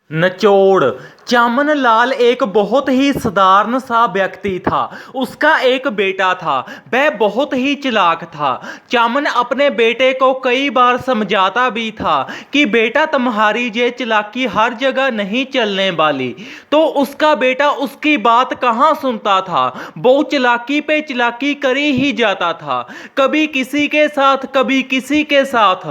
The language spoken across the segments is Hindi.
निचोड़। चमन लाल एक बहुत ही साधारण सा व्यक्ति था। उसका एक बेटा था। वह बहुत ही चालाक था। चमन अपने बेटे को कई बार समझाता भी था कि बेटा तुम्हारी ये चालाकी हर जगह नहीं चलने वाली। तो उसका बेटा उसकी बात कहाँ सुनता था। वो चालाकी पे चालाकी करी ही जाता था, कभी किसी के साथ कभी किसी के साथ।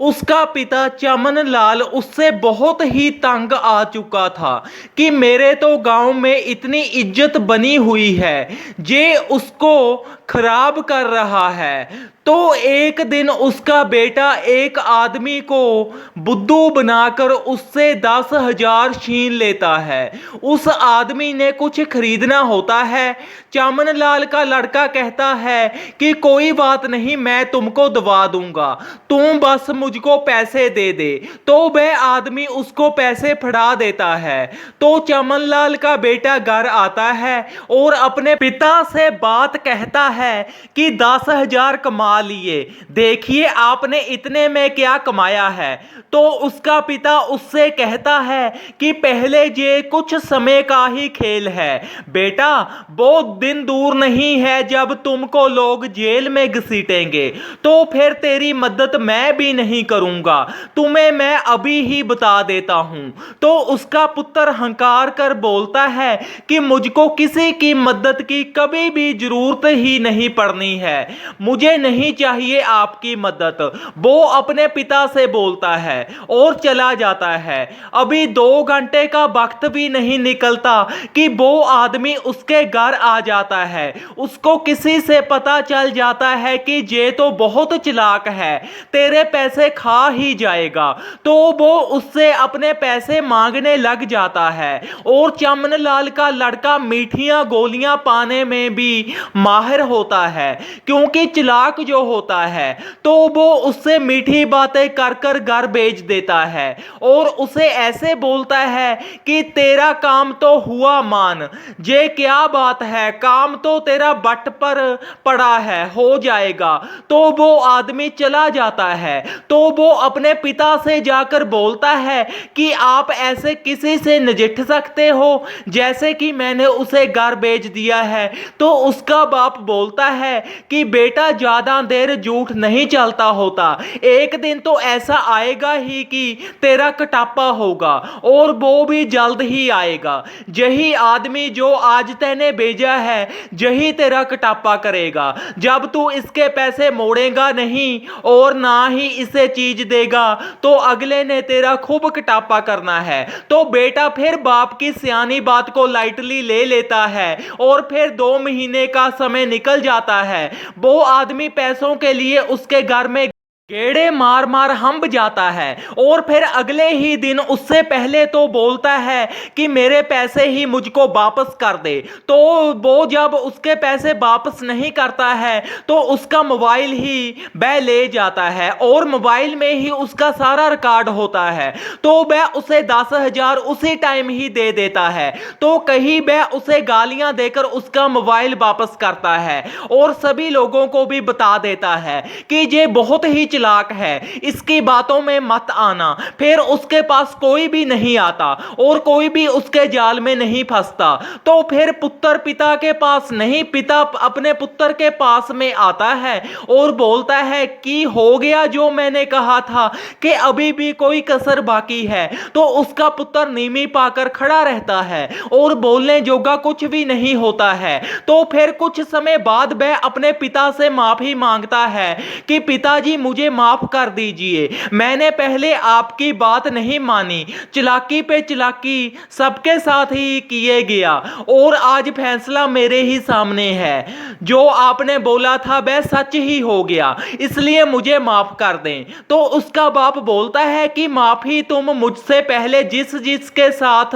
उसका पिता चमन लाल उससे बहुत ही तंग आ चुका था कि मेरे तो गांव में इतनी इज्जत बनी हुई है, ये उसको खराब कर रहा है। तो एक दिन उसका बेटा एक आदमी को बुद्धू बनाकर उससे 10,000 छीन लेता है। उस आदमी ने कुछ खरीदना होता है। चमन लाल का लड़का कहता है कि कोई बात नहीं, मैं तुमको दवा दूंगा, तुम बस मुझको पैसे दे दे। तो वह आदमी उसको पैसे फड़ा देता है। तो चमन लाल का बेटा घर आता है और अपने पिता से बात कहता है कि 10,000 कमा लिए, देखिए आपने इतने में क्या कमाया है। तो उसका पिता उससे कहता है कि पहले ये कुछ समय का ही खेल है बेटा, वो दिन दूर नहीं है जब तुमको लोग जेल में घसीटेंगे, तो फिर तेरी मदद मैं भी नहीं करूंगा, तुम्हें मैं अभी ही बता देता हूं। तो उसका पुत्र हंकार कर बोलता है कि मुझको किसी की मदद की कभी भी जरूरत ही नहीं पड़नी है, मुझे नहीं चाहिए आपकी मदद। वो अपने पिता से बोलता है और चला जाता है। अभी 2 घंटे का वक्त भी नहीं निकलता कि वो आदमी उसके घर आ जाता है। उसको किसी से पता चल जाता है कि ये तो बहुत चालाक है, तेरे पैसे खा ही जाएगा। तो वो उससे अपने पैसे मांगने लग जाता है। और चमन लाल का लड़का मीठियां गोलियां पाने में भी माहिर होता है, क्योंकि चालाक जो होता है तो वो उससे मीठी बातें कर कर घर भेज देता है और उसे ऐसे बोलता है कि तेरा काम तो हुआ मान, ये क्या बात है, काम तो तेरा बट पर पड़ा है, हो जाएगा। तो वो आदमी चला जाता है। तो वो अपने पिता से जाकर बोलता है कि आप ऐसे किसी से नजिठ सकते हो जैसे कि मैंने उसे घर भेज दिया है। तो उसका बाप बोलता है कि बेटा ज्यादा देर झूठ नहीं चलता होता, एक दिन तो ऐसा आएगा ही कि तेरा कटापा होगा और वो भी जल्द ही आएगा। यही आदमी जो आज तैने भेजा है यही तेरा कटापा करेगा। जब तू इसके पैसे मोड़ेगा नहीं और ना ही इसे चीज देगा तो अगले ने तेरा खूब कटापा करना है। तो बेटा फिर बाप की सियानी बात को लाइटली ले लेता है और फिर 2 महीने का समय निकल जाता है। वो आदमी पैसों के लिए उसके घर में गेड़े मार मार हंब जाता है और फिर अगले ही दिन उससे पहले तो बोलता है कि मेरे पैसे ही मुझको वापस कर दे। तो वो जब उसके पैसे वापस नहीं करता है तो उसका मोबाइल ही वह ले जाता है और मोबाइल में ही उसका सारा रिकॉर्ड होता है। तो वह उसे 10,000 उसी टाइम ही दे देता है। तो कहीं वह उसे गालियां देकर उसका मोबाइल वापस करता है और सभी लोगों को भी बता देता है कि ये बहुत ही चालाक है, इसकी बातों में मत आना। फिर उसके पास कोई भी नहीं आता और कोई भी उसके जाल में नहीं फंसता। तो फिर पुत्र पिता के पास नहीं, पिता अपने पुत्र के पास में आता है और बोलता है कि हो गया जो मैंने कहा था कि अभी भी कोई कसर बाकी है। तो उसका पुत्र नीमी पाकर खड़ा रहता है और बोलने जोगा कुछ भी नहीं होता है। तो फिर कुछ समय बाद वह अपने पिता से माफी मांगता है कि पिताजी मुझे माफ कर दीजिए, मैंने पहले आपकी बात नहीं मानी, चालाकी पे चालाकी सबके साथ ही किए गया और आज फैसला मेरे ही सामने है, जो आपने बोला था वह सच ही हो गया, इसलिए मुझे माफ कर दें। तो उसका बाप बोलता है कि माफी तुम मुझसे पहले जिस जिसके साथ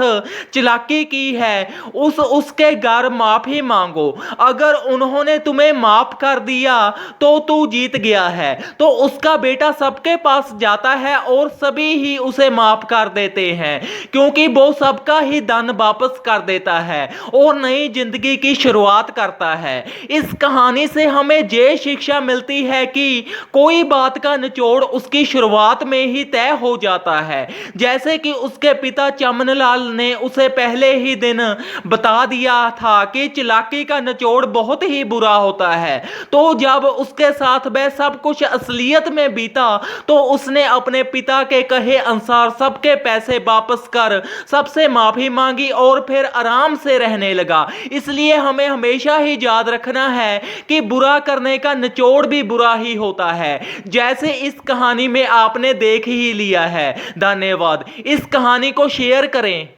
चालाकी की है उसके घर माफी मांगो, अगर उन्होंने तुम्हें माफ कर दिया तो तू जीत गया है। तो उसका बेटा सबके पास जाता है और सभी ही उसे माफ कर देते हैं, क्योंकि वो सबका ही धन वापस कर देता है और नई जिंदगी की शुरुआत करता है। इस कहानी से हमें ये शिक्षा मिलती है कि कोई बात का निचोड़ उसकी शुरुआत में ही तय हो जाता है। जैसे कि उसके पिता चमनलाल ने उसे पहले ही दिन बता दिया था कि चालाकी का निचोड़ बहुत ही बुरा होता है। तो जब उसके साथ वह सब कुछ असलियत में बीता तो उसने अपने पिता के कहे अनुसार सबके पैसे वापस कर सबसे माफी मांगी और फिर आराम से रहने लगा। इसलिए हमें हमेशा ही याद रखना है कि बुरा करने का निचोड़ भी बुरा ही होता है, जैसे इस कहानी में आपने देख ही लिया है। धन्यवाद। इस कहानी को शेयर करें।